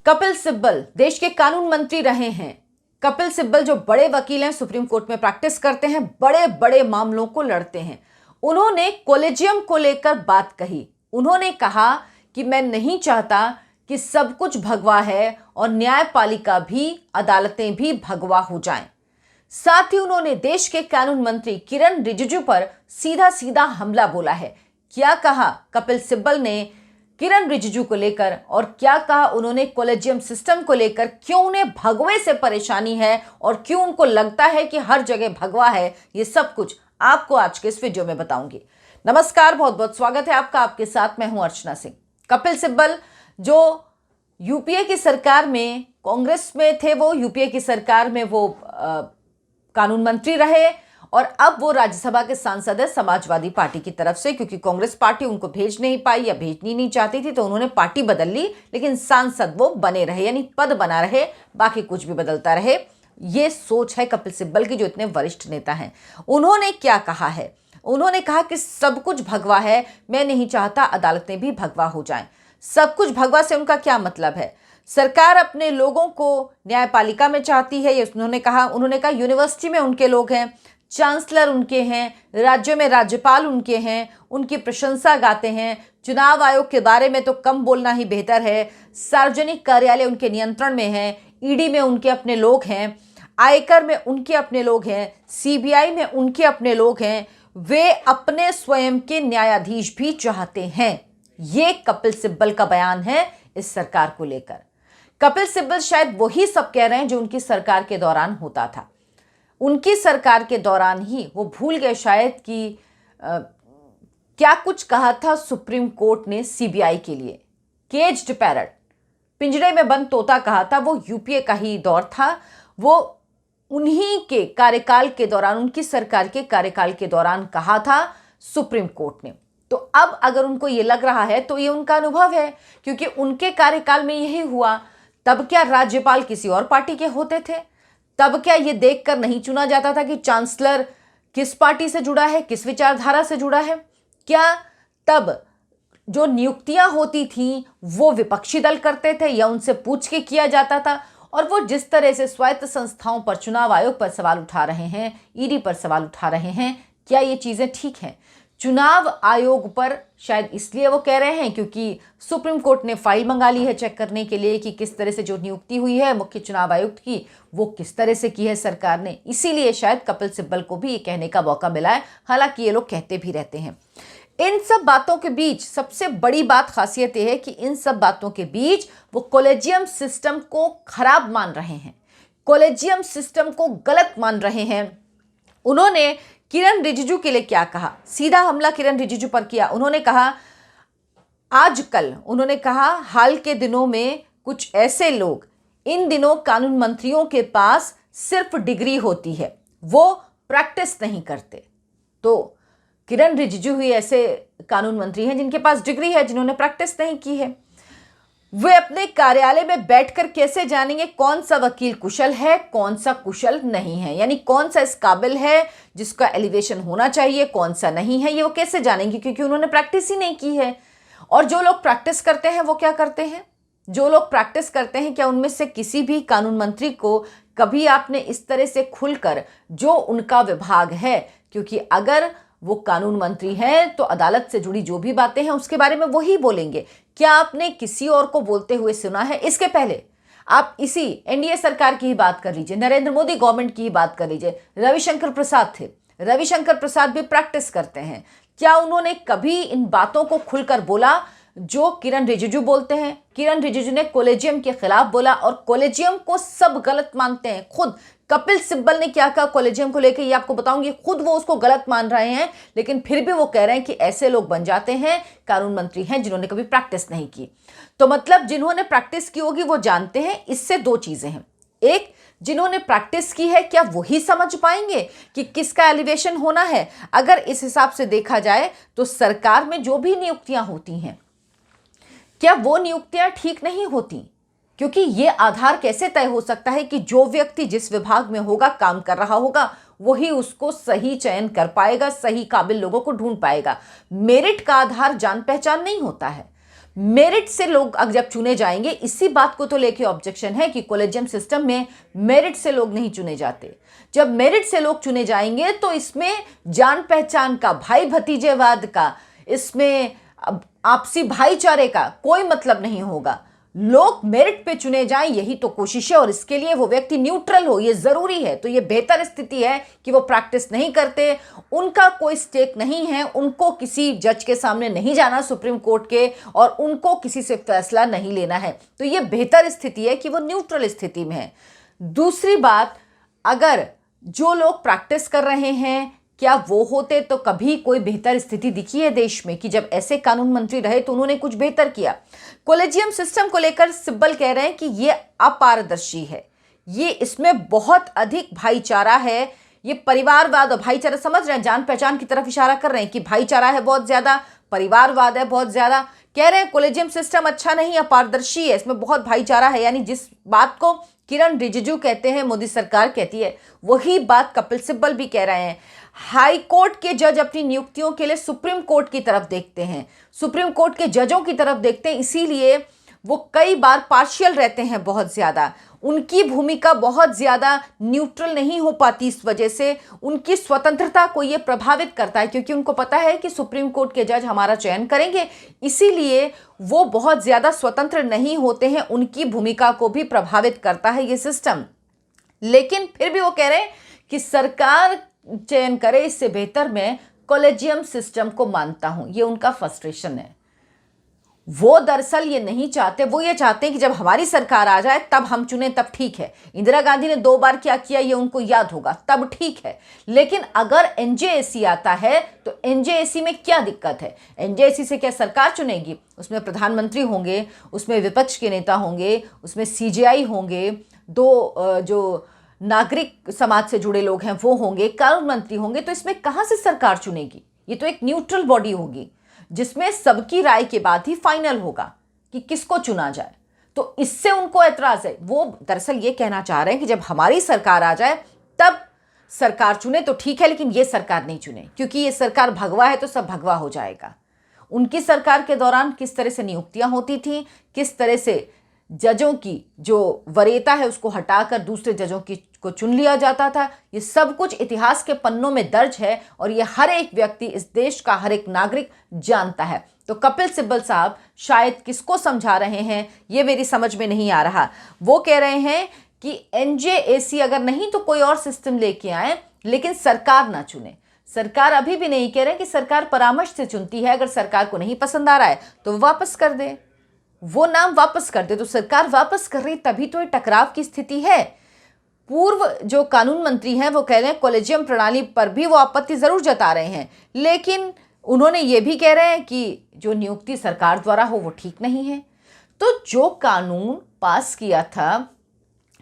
कपिल सिब्बल देश के कानून मंत्री रहे हैं। कपिल सिब्बल जो बड़े वकील हैं, सुप्रीम कोर्ट में प्रैक्टिस करते हैं, बड़े बड़े मामलों को लड़ते हैं। उन्होंने कॉलेजियम को लेकर बात कही। उन्होंने कहा कि मैं नहीं चाहता कि सब कुछ भगवा है और न्यायपालिका भी, अदालतें भी भगवा हो जाएं। साथ ही उन्होंने देश के कानून मंत्री किरण रिजिजू पर सीधा सीधा हमला बोला है। क्या कहा कपिल सिब्बल ने किरण रिजिजू को लेकर और क्या कहा उन्होंने कॉलेजियम सिस्टम को लेकर, क्यों उन्हें भगवे से परेशानी है और क्यों उनको लगता है कि हर जगह भगवा है, ये सब कुछ आपको आज के इस वीडियो में बताऊंगी। नमस्कार, बहुत बहुत स्वागत है आपका। आपके साथ मैं हूं अर्चना सिंह। कपिल सिब्बल जो यूपीए की सरकार में कांग्रेस में थे, वो यूपीए की सरकार में वो कानून मंत्री रहे और अब वो राज्यसभा के सांसद है समाजवादी पार्टी की तरफ से, क्योंकि कांग्रेस पार्टी उनको भेज नहीं पाई या भेजनी नहीं चाहती थी, तो उन्होंने पार्टी बदल ली, लेकिन सांसद वो बने रहे, यानी पद बना रहे, बाकी कुछ भी बदलता रहे। ये सोच है कपिल सिब्बल की, जो इतने वरिष्ठ नेता हैं। उन्होंने क्या कहा है? उन्होंने कहा कि सब कुछ भगवा है, मैं नहीं चाहता अदालतें भी भगवा हो जाएं। सब कुछ भगवा से उनका क्या मतलब है? सरकार अपने लोगों को न्यायपालिका में चाहती है, ये उन्होंने कहा यूनिवर्सिटी में उनके लोग हैं, चांसलर उनके हैं, राज्यों में राज्यपाल उनके हैं, उनकी प्रशंसा गाते हैं। चुनाव आयोग के बारे में तो कम बोलना ही बेहतर है। सार्वजनिक कार्यालय उनके नियंत्रण में हैं, ईडी में उनके अपने लोग हैं, आयकर में उनके अपने लोग हैं, सीबीआई में उनके अपने लोग हैं। वे अपने स्वयं के न्यायाधीश भी चाहते हैं। ये कपिल सिब्बल का बयान है इस सरकार को लेकर। कपिल सिब्बल शायद वही सब कह रहे हैं जो उनकी सरकार के दौरान होता था। उनकी सरकार के दौरान ही वो भूल गए शायद कि क्या कुछ कहा था सुप्रीम कोर्ट ने सीबीआई के लिए। केज्ड पैरट, पिंजरे में बंद तोता कहा था, वो यूपीए का ही दौर था। वो उन्हीं के कार्यकाल के दौरान, उनकी सरकार के कार्यकाल के दौरान कहा था सुप्रीम कोर्ट ने। तो अब अगर उनको ये लग रहा है तो ये उनका अनुभव है, क्योंकि उनके कार्यकाल में यही हुआ। तब क्या राज्यपाल किसी और पार्टी के होते थे? तब क्या ये देखकर नहीं चुना जाता था कि चांसलर किस पार्टी से जुड़ा है, किस विचारधारा से जुड़ा है? क्या तब जो नियुक्तियां होती थीं वो विपक्षी दल करते थे या उनसे पूछ के किया जाता था? और वो जिस तरह से स्वायत्त संस्थाओं पर, चुनाव आयोग पर सवाल उठा रहे हैं, ईडी पर सवाल उठा रहे हैं, क्या ये चीजें ठीक हैं? चुनाव आयोग पर शायद इसलिए वो कह रहे हैं क्योंकि सुप्रीम कोर्ट ने फाइल मंगा ली है चेक करने के लिए कि किस तरह से जो नियुक्ति हुई है मुख्य चुनाव आयुक्त की, वो किस तरह से की है सरकार ने। इसीलिए शायद कपिल सिब्बल को भी ये कहने का मौका मिला है, हालांकि ये लोग कहते भी रहते हैं। इन सब बातों के बीच सबसे बड़ी बात, खासियत यह है कि इन सब बातों के बीच वो कॉलेजियम सिस्टम को खराब मान रहे हैं, कॉलेजियम सिस्टम को गलत मान रहे हैं। उन्होंने किरण रिजिजू के लिए क्या कहा? सीधा हमला किरण रिजिजू पर किया। उन्होंने कहा हाल के दिनों में कुछ ऐसे लोग, इन दिनों कानून मंत्रियों के पास सिर्फ डिग्री होती है, वो प्रैक्टिस नहीं करते। तो किरण रिजिजू ही ऐसे कानून मंत्री हैं जिनके पास डिग्री है, जिन्होंने प्रैक्टिस नहीं की है। वे अपने कार्यालय में बैठकर कैसे जानेंगे कौन सा वकील कुशल है, कौन सा कुशल नहीं है? यानी कौन सा इस काबिल है जिसका एलिवेशन होना चाहिए, कौन सा नहीं है, ये वो कैसे जानेंगे? क्योंकि उन्होंने प्रैक्टिस ही नहीं की है। और जो लोग प्रैक्टिस करते हैं वो क्या करते हैं? जो लोग प्रैक्टिस करते हैं, क्या उनमें से किसी भी कानून मंत्री को कभी आपने इस तरह से खुलकर, जो उनका विभाग है, क्योंकि अगर वो कानून मंत्री हैं तो अदालत से जुड़ी जो भी बातें हैं उसके बारे में वही बोलेंगे। क्या आपने किसी और को बोलते हुए सुना है? इसके पहले आप इसी एनडीए सरकार की ही बात कर लीजिए, नरेंद्र मोदी गवर्नमेंट की ही बात कर लीजिए। रविशंकर प्रसाद थे, रविशंकर प्रसाद भी प्रैक्टिस करते हैं। क्या उन्होंने कभी इन बातों को खुलकर बोला जो किरण रिजिजू बोलते हैं? किरण रिजिजू ने कॉलेजियम के खिलाफ बोला और कॉलेजियम को सब गलत मानते हैं। खुद कपिल सिब्बल ने क्या कहा कॉलेजियम को लेकर, ये आपको बताऊंगी। खुद वो उसको गलत मान रहे हैं, लेकिन फिर भी वो कह रहे हैं कि ऐसे लोग बन जाते हैं कानून मंत्री हैं जिन्होंने कभी प्रैक्टिस नहीं की। तो मतलब जिन्होंने प्रैक्टिस की होगी वो जानते हैं। इससे दो चीजें हैं, एक, जिन्होंने प्रैक्टिस की है क्या वही समझ पाएंगे कि किसका एलिवेशन होना है? अगर इस हिसाब से देखा जाए तो सरकार में जो भी नियुक्तियां होती हैं, क्या वो नियुक्तियां ठीक नहीं होती? क्योंकि ये आधार कैसे तय हो सकता है कि जो व्यक्ति जिस विभाग में होगा, काम कर रहा होगा, वही उसको सही चयन कर पाएगा, सही काबिल लोगों को ढूंढ पाएगा। मेरिट का आधार जान पहचान नहीं होता है। मेरिट से लोग अब जब चुने जाएंगे, इसी बात को तो लेके ऑब्जेक्शन है कि कॉलेजियम सिस्टम में मेरिट से लोग नहीं चुने जाते। जब मेरिट से लोग चुने जाएंगे तो इसमें जान पहचान का, भाई भतीजेवाद का, इसमें आपसी भाईचारे का कोई मतलब नहीं होगा। लोग मेरिट पे चुने जाएं, यही तो कोशिश है, और इसके लिए वो व्यक्ति न्यूट्रल हो, ये जरूरी है। तो ये बेहतर स्थिति है कि वो प्रैक्टिस नहीं करते, उनका कोई स्टेक नहीं है, उनको किसी जज के सामने नहीं जाना सुप्रीम कोर्ट के, और उनको किसी से फैसला नहीं लेना है। तो ये बेहतर स्थिति है कि वो न्यूट्रल स्थिति में है। दूसरी बात, अगर जो लोग प्रैक्टिस कर रहे हैं, क्या वो होते तो कभी कोई बेहतर स्थिति दिखी है देश में कि जब ऐसे कानून मंत्री रहे तो उन्होंने कुछ बेहतर किया? कॉलेजियम सिस्टम को लेकर सिब्बल कह रहे हैं कि ये अपारदर्शी है, ये इसमें बहुत अधिक भाईचारा है, ये परिवारवाद और भाईचारा, समझ रहे हैं, जान पहचान की तरफ इशारा कर रहे हैं कि भाईचारा है बहुत ज्यादा, परिवारवाद है बहुत ज्यादा। कह रहे हैं कॉलेजियम सिस्टम अच्छा नहीं, अपारदर्शी है, इसमें बहुत भाईचारा है। यानी जिस बात को किरण रिजिजू कहते हैं, मोदी सरकार कहती है, वही बात कपिल सिब्बल भी कह रहे हैं। हाई कोर्ट के जज अपनी नियुक्तियों के लिए सुप्रीम कोर्ट की तरफ देखते हैं, सुप्रीम कोर्ट के जजों की तरफ देखते हैं, इसीलिए वो कई बार पार्शियल रहते हैं बहुत ज़्यादा, उनकी भूमिका बहुत ज़्यादा न्यूट्रल नहीं हो पाती। इस वजह से उनकी स्वतंत्रता को ये प्रभावित करता है, क्योंकि उनको पता है कि सुप्रीम कोर्ट के जज हमारा चयन करेंगे, इसीलिए वो बहुत ज़्यादा स्वतंत्र नहीं होते हैं, उनकी भूमिका को भी प्रभावित करता है ये सिस्टम। लेकिन फिर भी वो कह रहे हैं कि सरकार चयन करे, इससे बेहतर मैं कॉलेजियम सिस्टम को मानता हूं। ये उनका फ्रस्ट्रेशन है। वो दरअसल ये नहीं चाहते, वो ये चाहते हैं कि जब हमारी सरकार आ जाए तब हम चुने, तब ठीक है। इंदिरा गांधी ने 2 बार क्या किया ये उनको याद होगा, तब ठीक है। लेकिन अगर एनजेएसी आता है तो एनजेएसी में क्या दिक्कत है? एनजेएसी से क्या सरकार चुनेगी? उसमें प्रधानमंत्री होंगे, उसमें विपक्ष के नेता होंगे, उसमें सीजेआई होंगे, 2 जो नागरिक समाज से जुड़े लोग हैं वो होंगे, कानून मंत्री होंगे। तो इसमें कहां से सरकार चुनेगी? ये तो एक न्यूट्रल बॉडी होगी जिसमें सबकी राय के बाद ही फाइनल होगा कि किसको चुना जाए। तो इससे उनको ऐतराज है। वो दरअसल ये कहना चाह रहे हैं कि जब हमारी सरकार आ जाए तब सरकार चुने तो ठीक है, लेकिन ये सरकार नहीं चुने, क्योंकि ये सरकार भगवा है तो सब भगवा हो जाएगा। उनकी सरकार के दौरान किस तरह से नियुक्तियां होती थी, किस तरह से जजों की जो वरीयता है उसको हटाकर दूसरे जजों की को चुन लिया जाता था, ये सब कुछ इतिहास के पन्नों में दर्ज है, और ये हर एक व्यक्ति, इस देश का हर एक नागरिक जानता है। तो कपिल सिब्बल साहब शायद किसको समझा रहे हैं ये मेरी समझ में नहीं आ रहा। वो कह रहे हैं कि एनजेएसी अगर नहीं तो कोई और सिस्टम लेके आए, लेकिन सरकार ना चुने। सरकार अभी भी नहीं कह रहे कि सरकार परामर्श से चुनती है, अगर सरकार को नहीं पसंद आ रहा है तो वो वापस कर दे, वो नाम वापस कर दे। तो सरकार वापस कर रही, तभी तो ये टकराव की स्थिति है। पूर्व जो कानून मंत्री हैं वो कह रहे हैं कॉलेजियम प्रणाली पर भी वो आपत्ति जरूर जता रहे हैं, लेकिन उन्होंने ये भी कह रहे हैं कि जो नियुक्ति सरकार द्वारा हो वो ठीक नहीं है। तो जो कानून पास किया था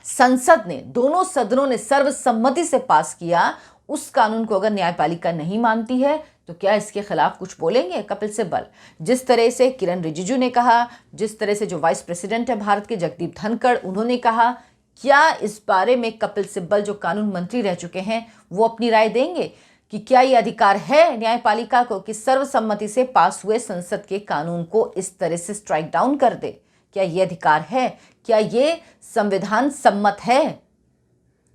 संसद ने, दोनों सदनों ने सर्वसम्मति से पास किया, उस कानून को अगर न्यायपालिका नहीं मानती है तो क्या इसके खिलाफ कुछ बोलेंगे कपिल सिब्बल? जिस तरह से किरण रिजिजू ने कहा, जिस तरह से जो वाइस प्रेसिडेंट है भारत के जगदीप धनखड़, उन्होंने कहा, क्या इस बारे में कपिल सिब्बल जो कानून मंत्री रह चुके हैं वो अपनी राय देंगे कि क्या ये अधिकार है न्यायपालिका को कि सर्वसम्मति से पास हुए संसद के कानून को इस तरह से स्ट्राइक डाउन कर दे? क्या ये अधिकार है? क्या ये संविधान सम्मत है?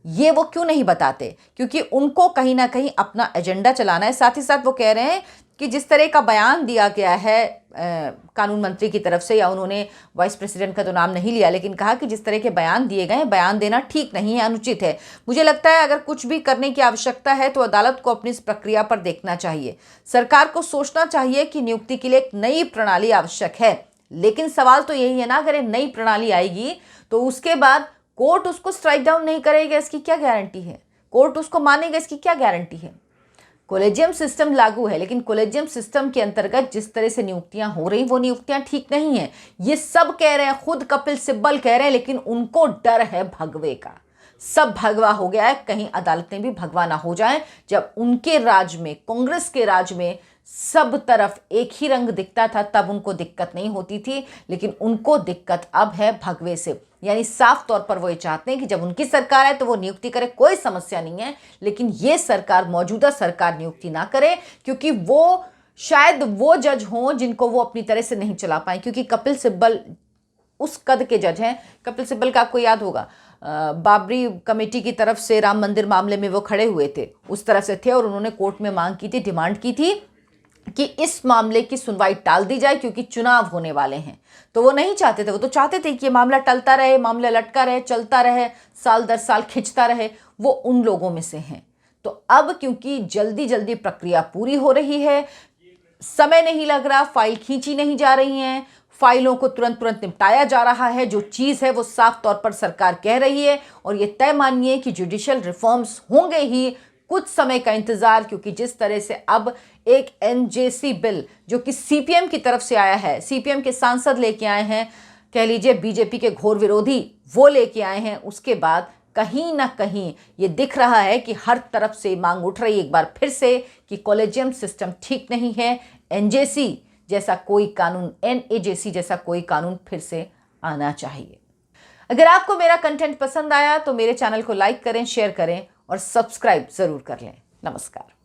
ये वो क्यों नहीं बताते? क्योंकि उनको कहीं ना कहीं अपना एजेंडा चलाना है। साथ ही साथ वो कह रहे हैं कि जिस तरह का बयान दिया गया है कानून मंत्री की तरफ से, या उन्होंने वाइस प्रेसिडेंट का तो नाम नहीं लिया, लेकिन कहा कि जिस तरह के बयान दिए गए, बयान देना ठीक नहीं है, अनुचित है। मुझे लगता है अगर कुछ भी करने की आवश्यकता है तो अदालत को अपनी इस प्रक्रिया पर देखना चाहिए। सरकार को सोचना चाहिए कि नियुक्ति के लिए एक नई प्रणाली आवश्यक है, लेकिन सवाल तो यही है ना, अगर नई प्रणाली आएगी तो उसके बाद कोर्ट उसको स्ट्राइक डाउन नहीं करेगा, इसकी क्या गारंटी है? कोर्ट उसको मानेगा, इसकी क्या गारंटी है? कॉलेजियम सिस्टम लागू है, लेकिन कॉलेजियम सिस्टम के अंतर्गत जिस तरह से नियुक्तियां हो रही वो नियुक्तियां ठीक नहीं है। ये सब कह रहे हैं, खुद कपिल सिब्बल कह रहे हैं, लेकिन उनको डर है भगवे का। सब भगवा हो गया है, कहीं अदालतें भी भगवा ना हो जाएं। जब उनके राज में, कांग्रेस के राज में सब तरफ एक ही रंग दिखता था तब उनको दिक्कत नहीं होती थी, लेकिन उनको दिक्कत अब है भगवे से। यानी साफ तौर पर वो ये चाहते हैं कि जब उनकी सरकार है तो वो नियुक्ति करे, कोई समस्या नहीं है, लेकिन ये सरकार, मौजूदा सरकार नियुक्ति ना करे, क्योंकि वो शायद वो जज हों जिनको वो अपनी तरह से नहीं चला पाए, क्योंकि कपिल सिब्बल उस कद के जज हैं। कपिल सिब्बल का आपको याद होगा, बाबरी कमेटी की तरफ से राम मंदिर मामले में वो खड़े हुए थे, उस तरफ से थे, और उन्होंने कोर्ट में मांग की थी, डिमांड की थी कि इस मामले की सुनवाई टाल दी जाए क्योंकि चुनाव होने वाले हैं। तो वो नहीं चाहते थे, वो तो चाहते थे कि ये मामला टलता रहे, मामला लटका रहे, चलता रहे, साल दर साल खिंचता रहे। वो उन लोगों में से हैं। तो अब क्योंकि जल्दी जल्दी प्रक्रिया पूरी हो रही है, समय नहीं लग रहा, फाइल खींची नहीं जा रही हैं, फाइलों को तुरंत तुरंत निपटाया जा रहा है, जो चीज़ है वो साफ तौर पर सरकार कह रही है। और ये तय मानिए कि जुडिशियल रिफॉर्म्स होंगे ही, कुछ समय का इंतजार, क्योंकि जिस तरह से अब एक एनजेसी बिल जो कि सीपीएम की तरफ से आया है, सीपीएम के सांसद लेके आए हैं, कह लीजिए बीजेपी के घोर विरोधी वो लेके आए हैं, उसके बाद कहीं ना कहीं ये दिख रहा है कि हर तरफ से मांग उठ रही है एक बार फिर से कि कॉलेजियम सिस्टम ठीक नहीं है, एनजेसी जैसा कोई कानून, एनएजेसी जैसा कोई कानून फिर से आना चाहिए। अगर आपको मेरा कंटेंट पसंद आया तो मेरे चैनल को लाइक करें, शेयर करें और सब्सक्राइब जरूर कर लें। नमस्कार।